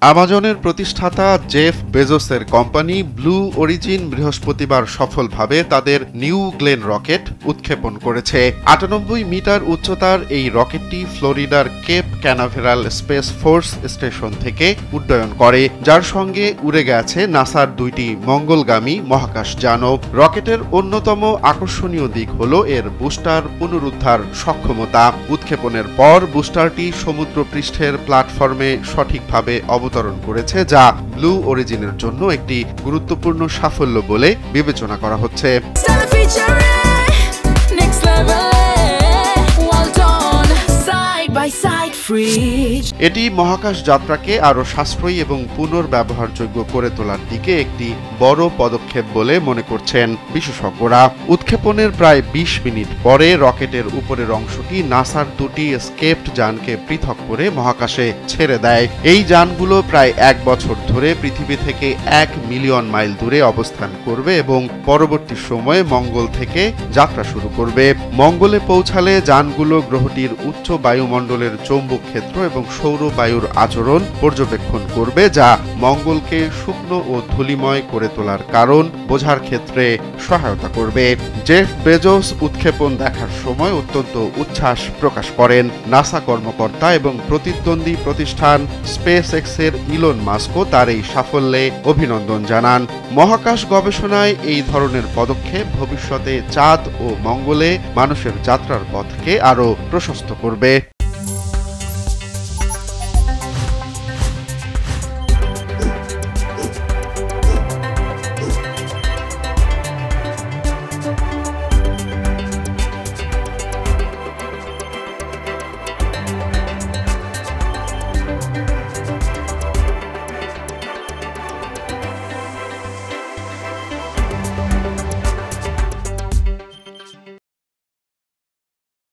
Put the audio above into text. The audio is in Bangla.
আমাজনের প্রতিষ্ঠাতা জেফ বেজোসের কোম্পানি ব্লু অরিজিন বৃহস্পতিবার সফলভাবে তাদের নিউ গ্লেন রকেট উৎক্ষেপণ করেছে। ৯৮ মিটার উচ্চতার এই রকেটটি ফ্লোরিডার Cape Canaveral space force station থেকে উড্ডয়ন করে, যার সঙ্গে উড়ে গেছে নাসার দুইটি মঙ্গলগামী মহাকাশযানও। রকেটের অন্যতম আকর্ষণীয় দিক হল এর বুস্টার পুনরুদ্ধার সক্ষমতা। উৎক্ষেপণের পর বুস্টারটি সমুদ্রপৃষ্ঠের প্ল্যাটফর্মে সঠিকভাবে অবতরণ করেছে, যা ব্লু অরিজিনের জন্য একটি গুরুত্বপূর্ণ সাফল্য বলে বিবেচনা করা হচ্ছে। এটি মহাকাশ যাত্রাকে আরও সাশ্রয়ী এবং পুনর্ব্যবহারযোগ্য করে তোলার দিকে একটি বড় পদক্ষেপ বলে মনে করছেন বিশেষজ্ঞরা। উৎক্ষেপণের প্রায় ২০ মিনিট পরে রকেটের উপরের অংশটি নাসার দুটি স্কেপড যানকে পৃথক করে মহাকাশে ছেড়ে দেয়। এই যানগুলো প্রায় ১ বছর ধরে পৃথিবী থেকে ১ মিলিয়ন মাইল দূরে অবস্থান করবে এবং পরবর্তী সময়ে মঙ্গল থেকে যাত্রা শুরু করবে। মঙ্গলে পৌঁছালে যানগুলো গ্রহটির উচ্চ বায়ুমণ্ডলের চৌম্বক ক্ষেত্র এবং সৌর বায়ুর আচরণ পর্যবেক্ষণ করবে, যা মঙ্গলকে শুকনো ও ধূলিময় করে তোলার কারণ বোঝার ক্ষেত্রে সহায়তা করবে। জেফ বেজোস উৎক্ষেপণ দেখার সময় অত্যন্ত উচ্ছ্বাস প্রকাশ করেন। নাসা কর্মকর্তা এবং প্রতিদ্বন্দ্বী প্রতিষ্ঠান স্পেস এক্সের ইলন মাস্কও তার এই সাফল্যে অভিনন্দন জানান। মহাকাশ গবেষণায় এই ধরনের পদক্ষেপ ভবিষ্যতে চাঁদ ও মঙ্গলে মানুষের যাত্রার পথকে আরও প্রশস্ত করবে।